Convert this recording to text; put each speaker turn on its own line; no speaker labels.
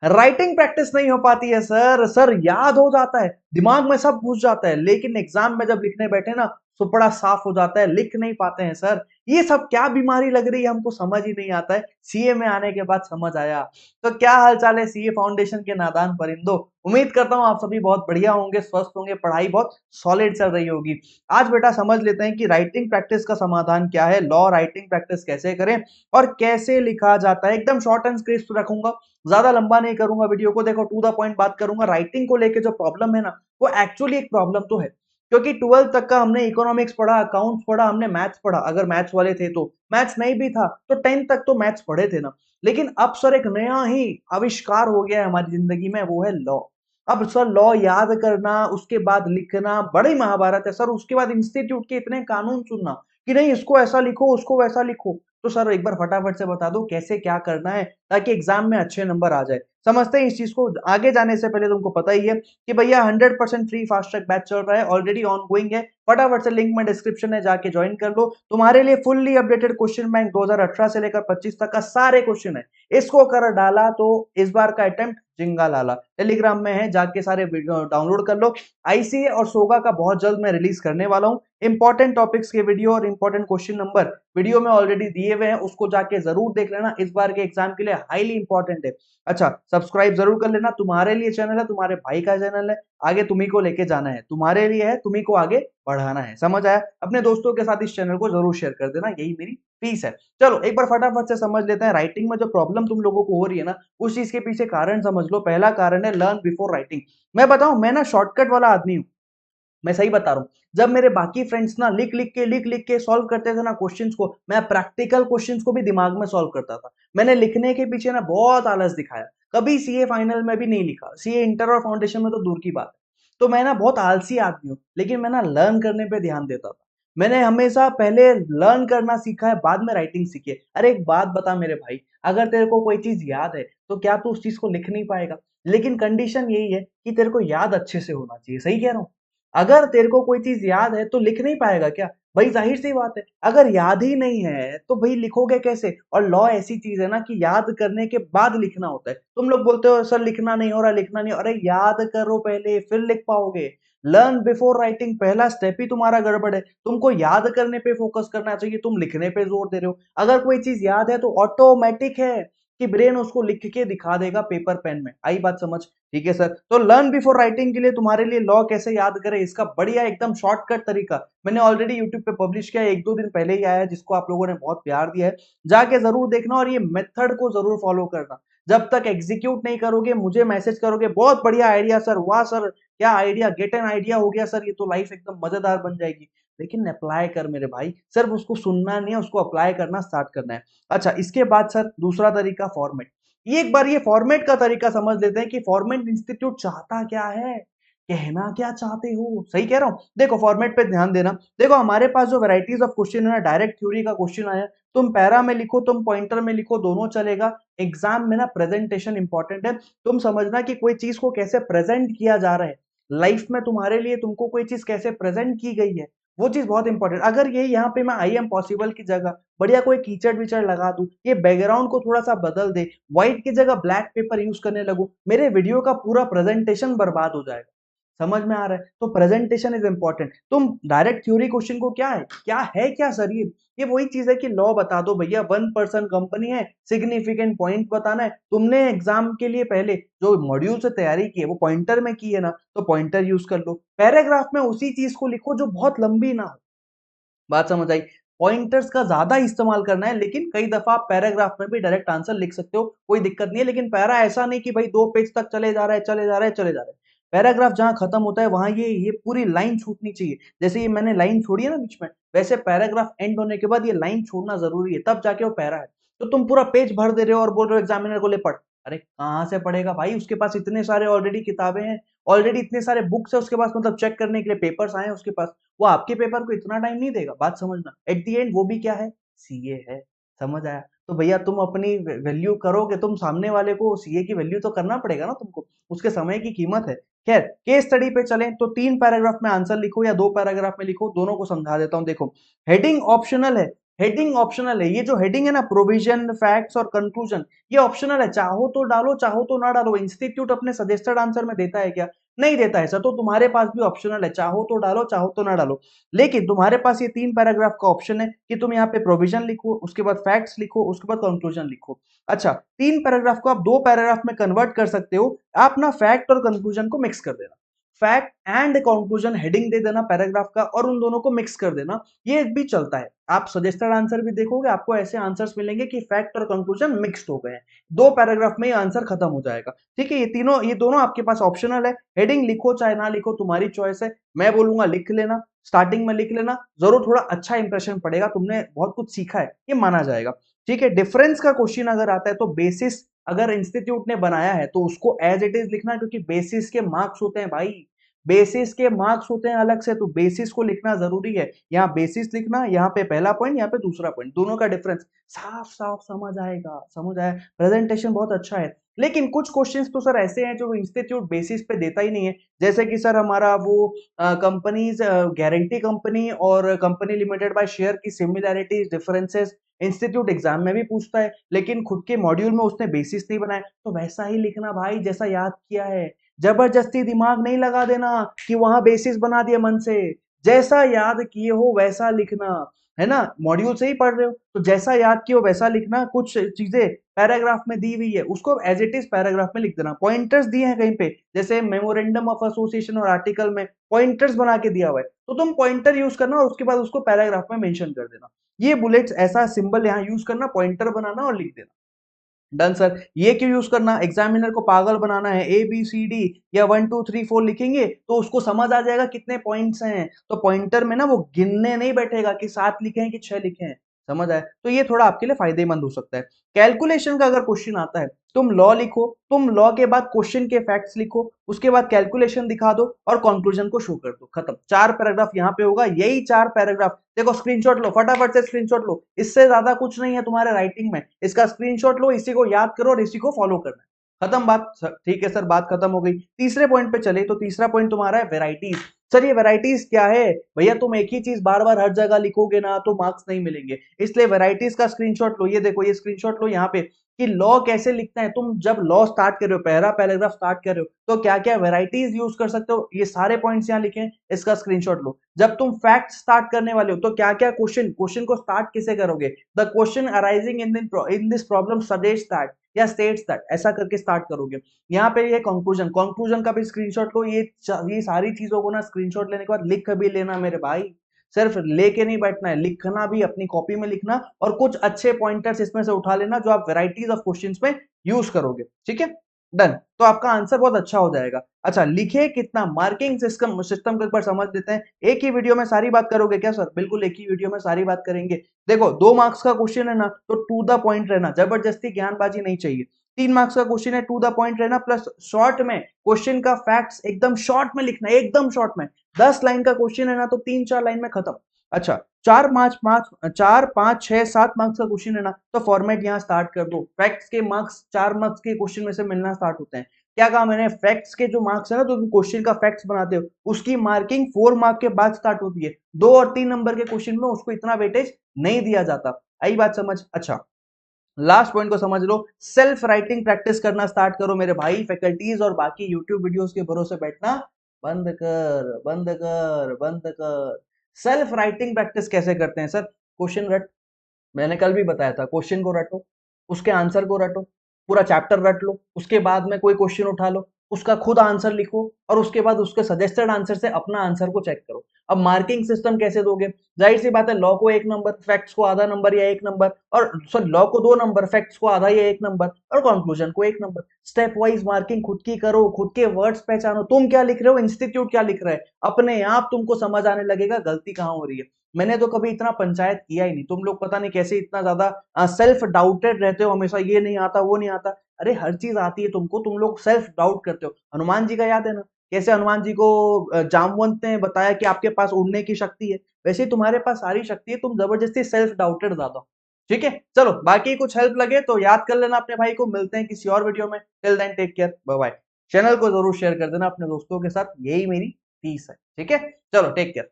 Writing practice नहीं हो पाती है सर याद हो जाता है, दिमाग में सब घुस जाता है, लेकिन एग्जाम में जब लिखने बैठे ना सुपड़ा साफ हो जाता है, लिख नहीं पाते हैं सर। ये सब क्या बीमारी लग रही है हमको समझ ही नहीं आता है। सीए में आने के बाद समझ आया। तो क्या हाल चाल है सीए फाउंडेशन के नादान परिंदों। उम्मीद करता हूँ आप सभी बहुत बढ़िया होंगे, स्वस्थ होंगे, पढ़ाई बहुत सॉलिड चल रही होगी। आज बेटा समझ लेते हैं कि राइटिंग प्रैक्टिस का समाधान क्या है, लॉ राइटिंग प्रैक्टिस कैसे करें और कैसे लिखा जाता है। एकदम शॉर्ट एंड क्रिस्प रखूंगा, ज्यादा लंबा नहीं करूंगा वीडियो को। देखो टू द पॉइंट बात करूंगा। राइटिंग को लेके जो प्रॉब्लम है ना, वो एक्चुअली एक प्रॉब्लम तो है, क्योंकि 12th तक का हमने इकोनॉमिक्स पढ़ा, अकाउंट्स पढ़ा, हमने मैथ्स पढ़ा। अगर मैथ्स वाले थे तो, मैथ्स नहीं भी था तो 10th तक तो मैथ्स पढ़े थे ना। लेकिन अब सर एक नया ही आविष्कार हो गया है हमारी जिंदगी में, वो है लॉ। अब सर लॉ याद करना, उसके बाद लिखना, बड़ी महाभारत है सर। उसके बाद इंस्टीट्यूट के इतने कानून सुनना कि नहीं इसको ऐसा लिखो, उसको वैसा लिखो। तो सर एक बार फटाफट से बता दो कैसे क्या करना है ताकि एग्जाम में अच्छे नंबर आ जाए। समझते हैं इस चीज को। आगे जाने से पहले तुमको पता ही है कि भैया 100% फ्री फास्ट ट्रैक बैच चल रहा है, ऑलरेडी ऑन गोइंग है। फटाफट से लिंक में डिस्क्रिप्शन है, जाके ज्वाइन कर लो। तुम्हारे लिए फुल्ली अपडेटेड क्वेश्चन बैंक 2018 से लेकर 25 तक का सारे क्वेश्चन है। इसको कर डाला तो इस बार का अटेम्प्ट जिंगा लाला। टेलीग्राम में है, जाके सारे वीडियो डाउनलोड कर लो। आईसीए और सोगा का बहुत जल्द मैं रिलीज करने वाला हूं। इंपॉर्टेंट टॉपिक्स के वीडियो और इंपॉर्टेंट क्वेश्चन नंबर वीडियो में ऑलरेडी दिए हुए हैं, उसको जाके जरूर देख लेना। इस बार के एग्जाम के लिए हाईली इंपॉर्टेंट है। अच्छा सब्सक्राइब जरूर कर लेना, तुम्हारे लिए चैनल है, तुम्हारे भाई का चैनल है। आगे तुम्ही को लेके जाना है, तुम्हारे लिए है, तुम्ही को आगे बढ़ाना है। समझ आया? अपने दोस्तों के साथ इस चैनल को जरूर शेयर कर देना, यही मेरी फीस है। चलो एक बार फटाफट से समझ लेते हैं राइटिंग में जो प्रॉब्लम तुम लोगों को हो रही है ना, उस चीज के पीछे कारण समझ लो। पहला कारण है लर्न बिफोर राइटिंग। मैं बताऊं, मैं ना शॉर्टकट वाला आदमी हूं। मैं सही बता रहा हूँ। जब मेरे बाकी फ्रेंड्स ना लिख लिख के सॉल्व करते थे ना क्वेश्चंस को, मैं प्रैक्टिकल क्वेश्चंस को भी दिमाग में सॉल्व करता था। मैंने लिखने के पीछे ना बहुत आलस दिखाया। कभी सीए फाइनल में भी नहीं लिखा, सीए इंटर और फाउंडेशन में तो दूर की बात है। तो मैं ना बहुत आलसी आदमी हूँ, लेकिन मैं ना लर्न करने पे ध्यान देता था। मैंने हमेशा पहले लर्न करना सीखा है, बाद में राइटिंग सीखी है। अरे एक बात बता मेरे भाई, अगर तेरे को कोई चीज याद है तो क्या तू उस चीज को लिख नहीं पाएगा? लेकिन कंडीशन यही है कि तेरे को याद अच्छे से होना चाहिए। सही कह रहा हूँ? अगर तेरे को कोई चीज याद है तो लिख नहीं पाएगा क्या? भाई जाहिर सी बात है। अगर याद ही नहीं है तो भाई लिखोगे कैसे? और लॉ ऐसी चीज है ना कि याद करने के बाद लिखना होता है। तुम लोग बोलते हो सर लिखना नहीं हो रहा, लिखना नहीं हो रहा। अरे याद करो पहले, फिर लिख पाओगे। लर्न बिफोर राइटिंग पहला स्टेप ही तुम्हारा गड़बड़ है। तुमको याद करने पे फोकस करना चाहिए, तुम लिखने पे जोर दे रहे हो। अगर कोई चीज याद है तो ऑटोमेटिक है कि ब्रेन उसको लिख के दिखा देगा पेपर पेन में। आई बात समझ? ठीक है सर। तो लर्न बिफोर राइटिंग के लिए तुम्हारे लिए लॉ कैसे याद करें, इसका बढ़िया एकदम शॉर्टकट तरीका मैंने ऑलरेडी यूट्यूब पे पब्लिश किया है, 1-2 दिन पहले ही आया है, जिसको आप लोगों ने बहुत प्यार दिया है। जाके जरूर देखना और ये मेथड को जरूर फॉलो करना। जब तक एग्जीक्यूट नहीं करोगे, मुझे मैसेज करोगे बहुत बढ़िया आइडिया सर, वाह सर क्या आइडिया, गेट एन आइडिया हो गया सर, ये तो लाइफ एकदम मजेदार बन जाएगी। लेकिन अप्लाई कर मेरे भाई, सिर्फ उसको सुनना नहीं है, उसको अप्लाई करना स्टार्ट करना है। अच्छा इसके बाद सर दूसरा तरीका फॉर्मेट। ये एक बार ये फॉर्मेट का तरीका समझ लेते हैं कि फॉर्मेट इंस्टीट्यूट चाहता क्या है, कहना क्या चाहते हो। सही कह रहा हूं? देखो फॉर्मेट पे ध्यान देना। देखो हमारे पास जो वैरायटीज ऑफ क्वेश्चन है ना, डायरेक्ट थ्योरी का क्वेश्चन आया, तुम पैरा में लिखो, तुम पॉइंटर में लिखो, दोनों चलेगा। एग्जाम में ना प्रेजेंटेशन इंपॉर्टेंट है। तुम समझना कि कोई चीज को कैसे प्रेजेंट किया जा रहा है लाइफ में, तुम्हारे लिए तुमको कोई चीज कैसे प्रेजेंट की गई है, वो चीज बहुत इंपॉर्टेंट। अगर ये यहाँ पे मैं आई एम पॉसिबल की जगह बढ़िया कोई कीचड़ विचड़ लगा दूं, ये बैकग्राउंड को थोड़ा सा बदल दे, व्हाइट की जगह ब्लैक पेपर यूज करने लगूं, मेरे वीडियो का पूरा प्रेजेंटेशन बर्बाद हो जाएगा। समझ में आ रहा है? तो प्रेजेंटेशन इज इंपॉर्टेंट। तुम डायरेक्ट थ्योरी क्वेश्चन को क्या सर ये वही चीज है कि लॉ बता दो भैया, 1% कंपनी है, सिग्निफिकेंट पॉइंट बताना है। तुमने एग्जाम के लिए पहले जो मॉड्यूल से तैयारी की है वो पॉइंटर में की है ना, तो पॉइंटर यूज कर लो। पैराग्राफ में उसी चीज को लिखो जो बहुत लंबी ना हो। बात समझ आई? पॉइंटर्स का ज्यादा इस्तेमाल करना है, लेकिन कई दफा आप पैराग्राफ में भी डायरेक्ट आंसर लिख सकते हो, कोई दिक्कत नहीं है। लेकिन पैरा ऐसा नहीं कि भाई 2 पेज तक चले जा रहा है, चले जा रहा है, चले जा रहा है। पैराग्राफ जहां खत्म होता है वहां ये पूरी लाइन छूटनी चाहिए। जैसे ये मैंने लाइन छोड़ी है ना बीच में, वैसे पैराग्राफ एंड होने के बाद ये लाइन छोड़ना जरूरी है, तब जाके वो पैरा है। तो तुम पूरा पेज भर दे रहे हो और बोल रहे हो एग्जामिनर को ले पढ़। अरे कहाँ से पढ़ेगा भाई, उसके पास इतने सारे ऑलरेडी किताबें हैं, ऑलरेडी इतने सारे बुक्स है उसके पास, मतलब चेक करने के लिए पेपर्स आए हैं उसके पास। वो आपके पेपर को इतना टाइम नहीं देगा। बात समझना, एट दी एंड वो भी क्या है, सीए है। समझ आया? तो भैया तुम अपनी वैल्यू करोगे, तुम सामने वाले को सीए की वैल्यू तो करना पड़ेगा ना तुमको, उसके समय की कीमत है। खैर केस स्टडी पे चलें तो 3 पैराग्राफ में आंसर लिखो या 2 पैराग्राफ में लिखो, दोनों को समझा देता हूं। देखो हेडिंग ऑप्शनल है, हेडिंग ऑप्शनल है। ये जो हेडिंग है ना, प्रोविजन, फैक्ट्स और कंक्लूजन, ये ऑप्शनल है। चाहो तो डालो, चाहो तो ना डालो। इंस्टीट्यूट अपने सजेस्टेड आंसर में देता है क्या? नहीं देता है। सर तो तुम्हारे पास भी ऑप्शनल है, चाहो तो डालो, चाहो तो ना डालो। लेकिन तुम्हारे पास ये 3 पैराग्राफ का ऑप्शन है कि तुम यहाँ पे प्रोविजन लिखो, उसके बाद फैक्ट्स लिखो, उसके बाद कंक्लूजन लिखो। अच्छा, 3 पैराग्राफ को आप 2 पैराग्राफ में कन्वर्ट कर सकते हो। आप ना फैक्ट और कंक्लूजन को मिक्स कर देना। फैक्ट एंड कंक्लूजन हेडिंग दे देना पैराग्राफ का, और उन दोनों को मिक्स कर देना। ये भी चलता है। आप सजेस्टेड आंसर भी देखोगे, आपको ऐसे आंसर्स मिलेंगे कि फैक्ट और कंक्लूजन मिक्स्ड हो गए हैं। 2 पैराग्राफ में ये आंसर खत्म हो जाएगा। ठीक है, ये दोनों आपके पास ऑप्शनल है। हेडिंग लिखो चाहे ना लिखो, तुम्हारी चॉइस है। मैं बोलूंगा लिख लेना, स्टार्टिंग में लिख लेना, जरूर थोड़ा अच्छा इंप्रेशन पड़ेगा, तुमने बहुत कुछ सीखा है, ये माना जाएगा। ठीक है, डिफरेंस का क्वेश्चन अगर आता है तो बेसिस अगर इंस्टीट्यूट ने बनाया है तो उसको एज इट इज लिखना, क्योंकि बेसिस के मार्क्स होते हैं भाई। बेसिस के मार्क्स होते हैं अलग से, तो बेसिस को लिखना जरूरी है। यहाँ बेसिस लिखना, यहाँ पे पहला पॉइंट, यहाँ पे दूसरा पॉइंट, दोनों का डिफरेंस साफ साफ समझ आएगा। समझ आया? प्रेजेंटेशन बहुत अच्छा है। लेकिन कुछ क्वेश्चंस तो सर ऐसे हैं जो इंस्टीट्यूट बेसिस पे देता ही नहीं है। जैसे कि सर हमारा वो कंपनीज, गारंटी कंपनी और कंपनी लिमिटेड बाय शेयर की सिमिलैरिटीज, डिफरेंसेस इंस्टीट्यूट एग्जाम में भी पूछता है, लेकिन खुद के मॉड्यूल में उसने बेसिस नहीं बनाया। तो वैसा ही लिखना भाई जैसा याद किया है। जबरदस्ती दिमाग नहीं लगा देना कि वहां बेसिस बना दिया मन से। जैसा याद किए हो वैसा लिखना, है ना? मॉड्यूल से ही पढ़ रहे हो तो जैसा याद किए हो वैसा लिखना। कुछ चीजें पैराग्राफ में दी हुई है, उसको एज इट इज पैराग्राफ में लिख देना। पॉइंटर्स दिए हैं कहीं पे, जैसे मेमोरेंडम ऑफ एसोसिएशन और आर्टिकल में पॉइंटर्स बना के दिया हुआ है, तो तुम पॉइंटर यूज करना और उसके बाद उसको पैराग्राफ में मेंशन कर देना। ये बुलेट्स ऐसा सिंबल यहाँ यूज करना, पॉइंटर बनाना और लिख देना। Done sir. ये क्यों यूज करना? एग्जामिनर को पागल बनाना है। ए बी सी डी या 1 2 3 4 लिखेंगे तो उसको समझ आ जाएगा कितने पॉइंट्स हैं। तो पॉइंटर में ना वो गिनने नहीं बैठेगा कि 7 लिखे हैं कि 6 लिखे हैं। समझ आए? तो ये थोड़ा आपके लिए फायदेमंद हो सकता है। कैलकुलेशन का अगर क्वेश्चन आता है, तुम लॉ लिखो, तुम लॉ के बाद क्वेश्चन के फैक्ट्स लिखो, उसके बाद कैलकुलेशन दिखा दो और कंक्लूजन को शो कर दो। खत्म। 4 पैराग्राफ यहाँ पे होगा। यही 4 पैराग्राफ देखो, स्क्रीनशॉट लो, फटाफट से स्क्रीनशॉट लो। इससे ज्यादा कुछ नहीं है तुम्हारे राइटिंग में। इसका स्क्रीनशॉट लो, इसी को याद करो और इसी को फॉलो करना है। खत्म बात। ठीक है सर, बात खत्म हो गई। तीसरे पॉइंट पे चले तो तीसरा पॉइंट तुम्हारा है वेराइटीज। सर ये वेराइटीज क्या है? भैया तुम एक ही चीज बार बार हर जगह लिखोगे ना तो मार्क्स नहीं मिलेंगे, इसलिए वेराइटीज का स्क्रीनशॉट लो। ये देखो, ये स्क्रीनशॉट लो यहाँ पे कि लॉ कैसे लिखना है। तुम जब लॉ स्टार्ट कर रहे हो, पहला पैराग्राफ स्टार्ट कर रहे हो, तो क्या क्या वेराइटीज यूज कर सकते हो, ये सारे पॉइंट्स यहाँ लिखे हैं, इसका स्क्रीनशॉट लो। जब तुम फैक्ट स्टार्ट करने वाले हो तो क्या क्या क्वेश्चन को स्टार्ट कैसे करोगे? The question arising in this problem suggest that या स्टेट्स दैट, ऐसा करके स्टार्ट करोगे। यहाँ पे ये कंक्लूजन का भी स्क्रीनशॉट लो। ये सारी चीजों को ना स्क्रीनशॉट लेने के बाद लिख भी लेना मेरे भाई। सिर्फ लेके नहीं बैठना है, लिखना भी, अपनी कॉपी में लिखना और कुछ अच्छे पॉइंटर्स इसमें से उठा लेना जो आप वेराइटीज ऑफ क्वेश्चंस में यूज करोगे। ठीक है, डन। तो आपका आंसर बहुत अच्छा हो जाएगा। अच्छा, लिखे कितना, मार्किंग सिस्टम को एक बार समझ लेते हैं। एक ही वीडियो में सारी बात करोगे क्या सर? बिल्कुल एक ही वीडियो में सारी बात करेंगे। देखो 2 मार्क्स का क्वेश्चन है ना, तो टू द पॉइंट रहना, जबरदस्ती ज्ञानबाजी नहीं चाहिए। 3 मार्क्स का क्वेश्चन है, टू द पॉइंट रहना, प्लस शॉर्ट में क्वेश्चन का फैक्ट्स एकदम शॉर्ट में लिखना है, एकदम शॉर्ट में। 10 लाइन का क्वेश्चन है ना, तो 3 4 लाइन में खत्म। अच्छा, 4 5 6 7 का क्वेश्चन है ना, तो फॉर्मेट यहाँ स्टार्ट कर दो। फैक्ट्स के मार्क्स 4 मार्क्स के क्वेश्चन में से मिलना स्टार्ट होते हैं। क्या कहा मैंने? फैक्ट्स के जो मार्क्स है ना, तो तुम क्वेश्चन का फैक्ट्स बनाते हो, उसकी मार्किंग 4 मार्क के बाद स्टार्ट होती है। 2 और 3 नंबर के क्वेश्चन में उसको इतना वेटेज नहीं दिया जाता। आई बात समझ? अच्छा, लास्ट पॉइंट को समझ लो। सेल्फ राइटिंग प्रैक्टिस करना स्टार्ट करो मेरे भाई। फैकल्टीज और बाकी यूट्यूब वीडियोस के भरोसे बैठना बंद कर, बंद कर, बंद कर। सेल्फ राइटिंग प्रैक्टिस कैसे करते हैं सर? क्वेश्चन रट, मैंने कल भी बताया था। क्वेश्चन को रटो, उसके आंसर को रटो, पूरा चैप्टर रट लो, उसके बाद में कोई क्वेश्चन उठा लो, उसका खुद आंसर लिखो और उसके बाद उसके सजेस्टेड आंसर से अपना आंसर को चेक करो। अब मार्किंग सिस्टम कैसे दोगे? जाहिर सी बात है, लॉ को 1 नंबर, फैक्ट्स को आधा नंबर या 1 नंबर, और सॉरी लॉ को 2 नंबर, फैक्ट्स को आधा या 1 नंबर, और कंक्लूजन को 1 नंबर। स्टेप वाइज मार्किंग खुद की करो, खुद के वर्ड्स पहचानो। तुम क्या लिख रहे हो, इंस्टीट्यूट क्या लिख रहा है, अपने आप तुमको समझ आने लगेगा गलती कहाँ हो रही है। मैंने तो कभी इतना पंचायत किया ही नहीं। तुम लोग पता नहीं कैसे इतना ज्यादा सेल्फ डाउटेड रहते हो हमेशा, ये नहीं आता, वो नहीं आता। अरे हर चीज आती है तुमको, तुम लोग सेल्फ डाउट करते हो। हनुमान जी का याद है ना, कैसे हनुमान जी को जामवंत ने बताया कि आपके पास उड़ने की शक्ति है, वैसे ही तुम्हारे पास सारी शक्ति है, तुम जबरदस्ती सेल्फ डाउटेड ज्यादा हो। ठीक है, चलो बाकी कुछ हेल्प लगे तो याद कर लेना अपने भाई को। मिलते हैं किसी और वीडियो में। Till then take care, bye bye. Channel को जरूर शेयर कर देना अपने दोस्तों के साथ, यही मेरी फीस है। ठीक है, चलो टेक केयर।